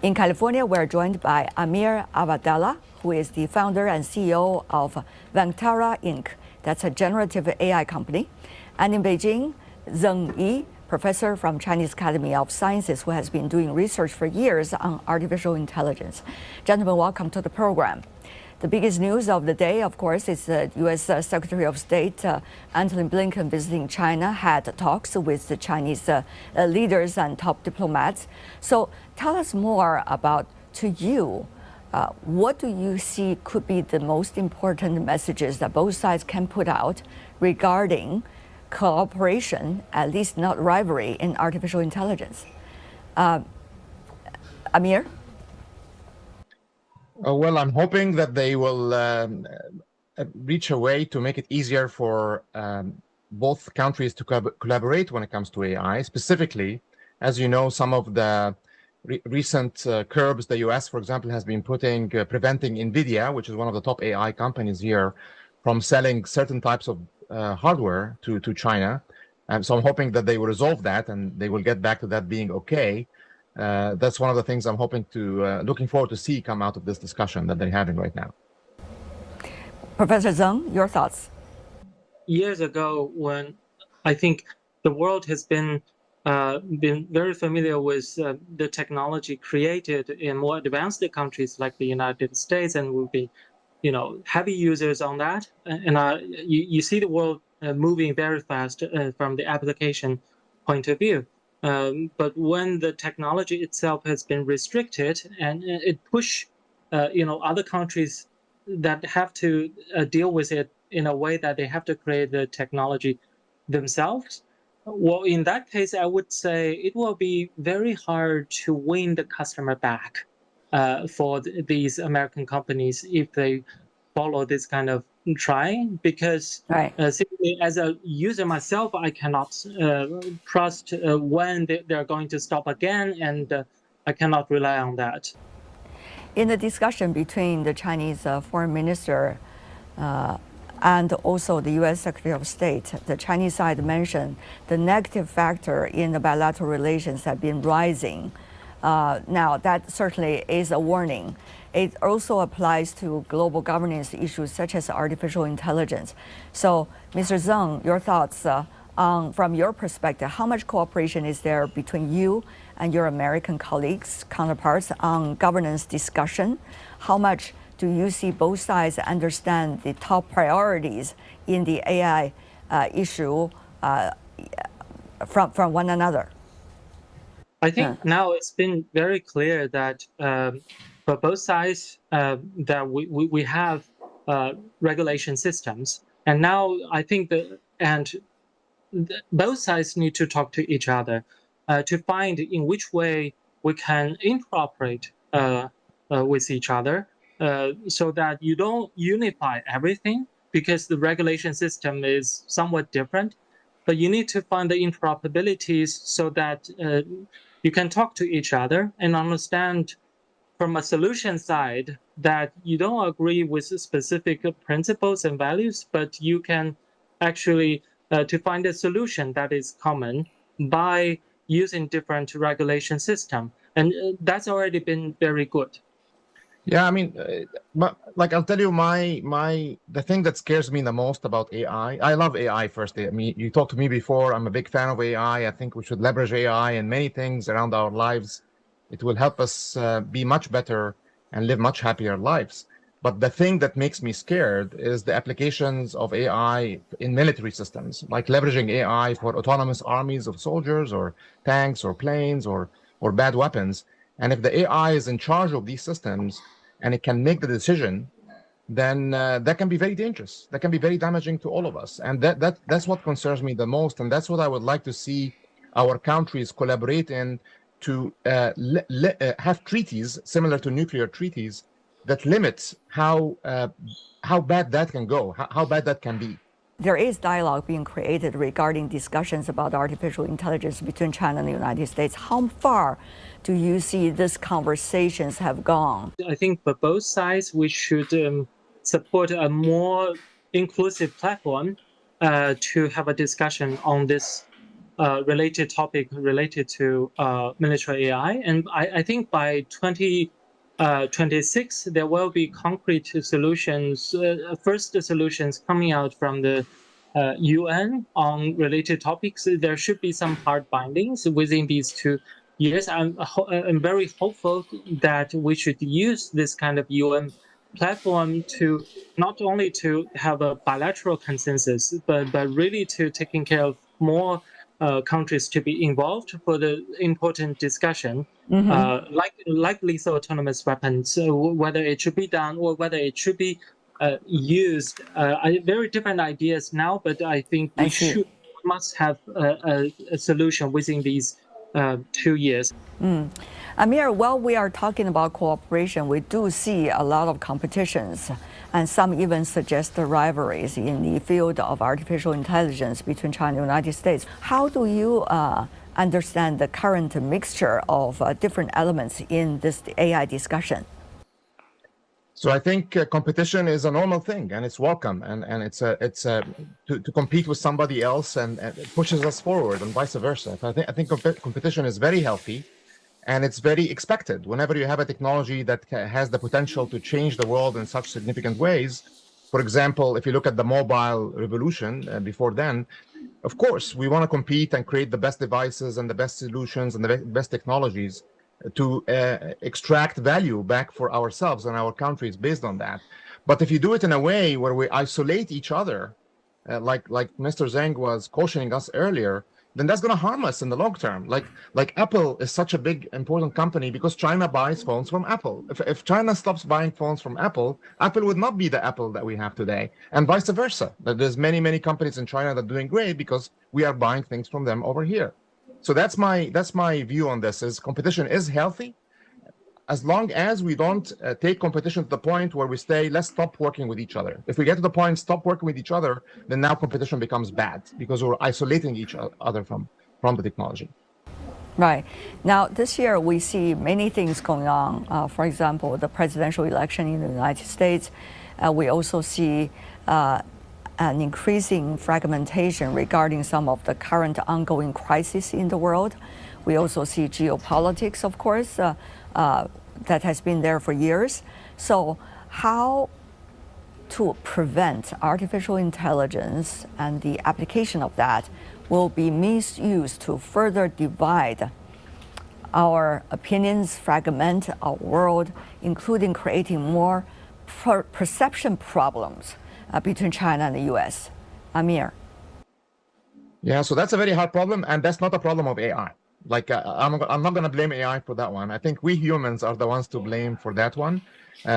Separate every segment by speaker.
Speaker 1: In California, we're joined by Amir Avadallah, who is the founder and CEO of Vantara Inc. That's a generative AI company. And in Beijing, Zeng Yi, professor from Chinese Academy of Sciences, who has been doing research for years on artificial intelligence. Gentlemen, welcome to the program. The biggest news of the day, of course, is the U.S. Secretary of State Antony Blinken visiting China, had talks with the Chinese leaders and top diplomats. So tell us more about, to you, what do you see could be the most important messages that both sides can put out regarding cooperation, at least not rivalry, in artificial intelligence? Amir?
Speaker 2: Well, I'm hoping that they will reach a way to make it easier for both countries to collaborate when it comes to AI. Specifically, as you know, some of the recent curbs the US, for example, has been putting, preventing NVIDIA, which is one of the top AI companies here, from selling certain types of hardware to China. And so I'm hoping that they will resolve that and they will get back to that being okay. That's one of the things I'm hoping to, looking forward to see come out of this discussion that they're having right now.
Speaker 1: Professor Zeng, your thoughts?
Speaker 3: Years ago, when I think the world has been very familiar with the technology created in more advanced countries like the United States, and will be, heavy users on that. And you see the world moving very fast from the application point of view. But when the technology itself has been restricted, and it push, other countries that have to deal with it in a way that they have to create the technology themselves. Well, in that case, I would say it will be very hard to win the customer back for these American companies if they follow this kind of trying, because simply as a user myself, I cannot trust when they're going to stop again, and I cannot rely on that.
Speaker 1: In the discussion between the Chinese foreign minister and also the U.S. Secretary of State, the Chinese side mentioned the negative factor in the bilateral relations have been rising. Now, that certainly is a warning. It also applies to global governance issues such as artificial intelligence. So, Mr. Zeng, your thoughts from your perspective, how much cooperation is there between you and your American colleagues, counterparts, on governance discussion? How much do you see both sides understand the top priorities in the AI issue from one another?
Speaker 3: I think now it's been very clear that for both sides that we have regulation systems, and now I think both sides need to talk to each other to find in which way we can interoperate with each other, so that you don't unify everything, because the regulation system is somewhat different. But you need to find the interoperabilities so that you can talk to each other and understand from a solution side that you don't agree with specific principles and values, but you can actually to find a solution that is common by using different regulation system. And that's already been very good.
Speaker 2: Yeah, I mean, like I'll tell you, the thing that scares me the most about AI. I love AI. First, I mean, you talked to me before. I'm a big fan of AI. I think we should leverage AI in many things around our lives. It will help us be much better and live much happier lives. But the thing that makes me scared is the applications of AI in military systems, like leveraging AI for autonomous armies of soldiers or tanks or planes or bad weapons. And if the AI is in charge of these systems and it can make the decision, then that can be very dangerous. That can be very damaging to all of us. And that's what concerns me the most. And that's what I would like to see our countries collaborate in, to have treaties similar to nuclear treaties that limits how bad that can go, how bad that can be.
Speaker 1: There is dialogue being created regarding discussions about artificial intelligence between China and the United States. How far do you see these conversations have gone?
Speaker 3: I think for both sides, we should support a more inclusive platform to have a discussion on this related topic related to military AI. And I think by 2026, there will be concrete solutions, first solutions coming out from the UN on related topics. There should be some hard bindings within these 2 years. I'm very hopeful that we should use this kind of UN platform to not only to have a bilateral consensus, but really to taking care of more countries to be involved for the important discussion, like lethal autonomous weapons, whether it should be done or whether it should be used. Very different ideas now, but I think we must have a solution within these 2 years.
Speaker 1: Amir, while we are talking about cooperation, we do see a lot of competitions, and some even suggest the rivalries in the field of artificial intelligence between China and the United States. How do you understand the current mixture of different elements in this AI discussion?
Speaker 2: So I think competition is a normal thing, and it's welcome, and it's to compete with somebody else, and it pushes us forward, and vice versa. I think competition is very healthy, and it's very expected. Whenever you have a technology that has the potential to change the world in such significant ways, for example, if you look at the mobile revolution before then, of course, we want to compete and create the best devices and the best solutions and the best technologies to extract value back for ourselves and our countries based on that. But if you do it in a way where we isolate each other, like Mr. Zhang was cautioning us earlier, then that's going to harm us in the long term. Like Apple is such a big, important company because China buys phones from Apple. If China stops buying phones from Apple, Apple would not be the Apple that we have today, and vice versa. There's many companies in China that are doing great because we are buying things from them over here. So that's my view on this. Is competition is healthy, as long as we don't take competition to the point where we say, let's stop working with each other. If we get to the point, stop working with each other, then now competition becomes bad because we're isolating each other from the technology.
Speaker 1: Right. Now, this year we see many things going on. For example, the presidential election in the United States. We also see an increasing fragmentation regarding some of the current ongoing crises in the world. We also see geopolitics, of course, that has been there for years. So how to prevent artificial intelligence and the application of that will be misused to further divide our opinions, fragment our world, including creating more perception problems between China and the US. Amir.
Speaker 2: Yeah, so that's a very hard problem, and that's not a problem of AI. Like, I'm not going to blame AI for that one. I think we humans are the ones to blame for that one.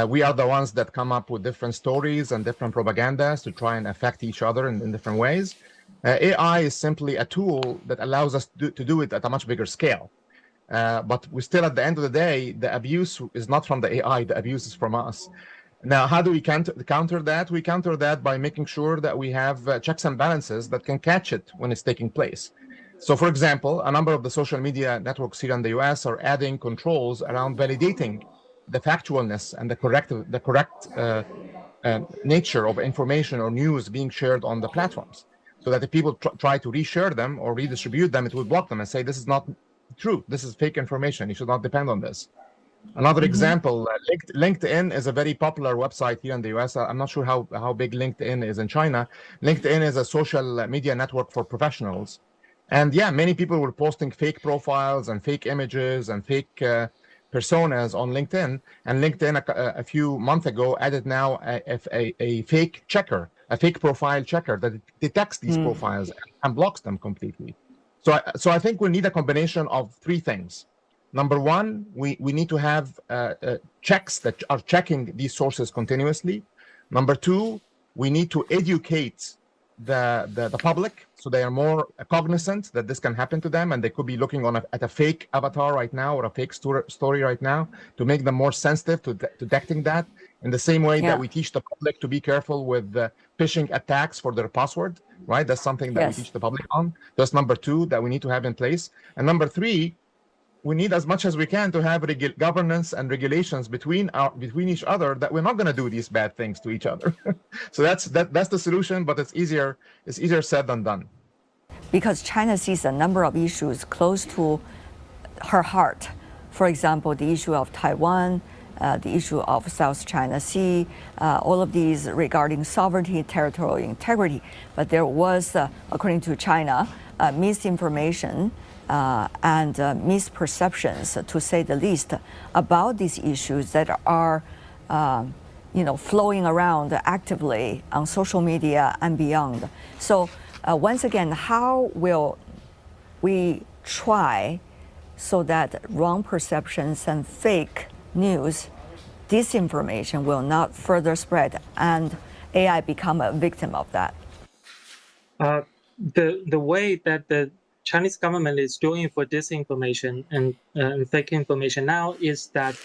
Speaker 2: We are the ones that come up with different stories and different propagandas to try and affect each other in different ways. AI is simply a tool that allows us to do it at a much bigger scale. But we still, at the end of the day, the abuse is not from the AI, the abuse is from us. Now, how do we counter that? We counter that by making sure that we have checks and balances that can catch it when it's taking place. So, for example, a number of the social media networks here in the US are adding controls around validating the factualness and the correct nature of information or news being shared on the platforms, so that if people try to reshare them or redistribute them, it will block them and say, this is not true, this is fake information, you should not depend on this. Another example, LinkedIn is a very popular website here in the US. I'm not sure how big LinkedIn is in China. LinkedIn is a social media network for professionals. And yeah, many people were posting fake profiles and fake images and fake personas on LinkedIn. And LinkedIn a few months ago added now a fake checker, a fake profile checker that detects these profiles and blocks them completely. So I think we need a combination of three things. Number one, we need to have checks that are checking these sources continuously. Number two, we need to educate the public so they are more cognizant that this can happen to them, and they could be looking at a fake avatar right now or a fake story right now, to make them more sensitive to detecting that. In the same way that we teach the public to be careful with phishing attacks for their password, right? That's something that we teach the public on. That's number two that we need to have in place. And number three, we need as much as we can to have governance and regulations between each other, that we're not going to do these bad things to each other. So that's the solution, but it's easier said than done.
Speaker 1: because China sees a number of issues close to her heart. For example, the issue of Taiwan, the issue of South China Sea, all of these regarding sovereignty, territorial integrity. But there was, according to China, misinformation and misperceptions, to say the least, about these issues that are flowing around actively on social media and beyond. So once again, how will we try so that wrong perceptions and fake news, disinformation will not further spread and AI become a victim of that?
Speaker 3: The way that the Chinese government is doing for disinformation and fake information now is that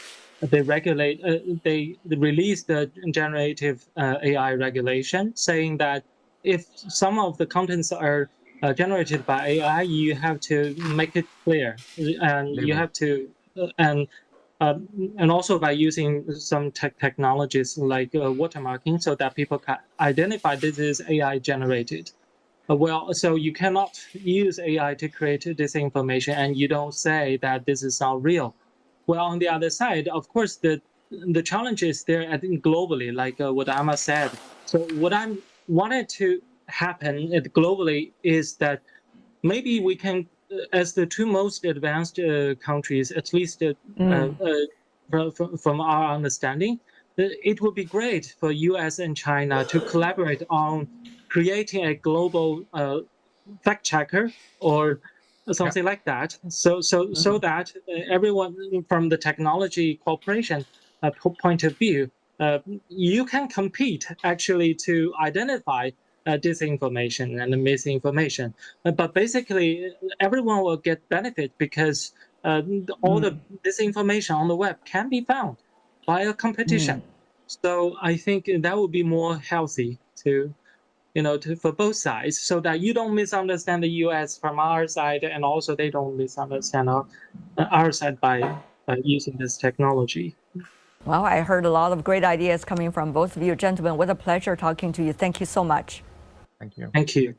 Speaker 3: they regulate, they release the generative AI regulation, saying that if some of the contents are generated by AI, you have to make it clear, and you have to, and also by using some technologies like watermarking, so that people can identify this is AI generated. Well, so you cannot use AI to create disinformation, and you don't say that this is not real. Well, on the other side, of course, the challenge is there, I think, globally, like what Amma said. So what I wanted to happen globally is that maybe we can, as the two most advanced countries, at least from our understanding, it would be great for US and China to collaborate on creating a global fact checker or something like that, so that everyone from the technology cooperation point of view, you can compete actually to identify disinformation and misinformation. But basically, everyone will get benefit because all the disinformation on the web can be found by a competition. So I think that would be more healthy to for both sides, so that you don't misunderstand the U.S. from our side, and also they don't misunderstand our side by using this technology.
Speaker 1: Well, I heard a lot of great ideas coming from both of you gentlemen. What a pleasure talking to you. Thank you so much.
Speaker 2: Thank you.
Speaker 3: Thank you.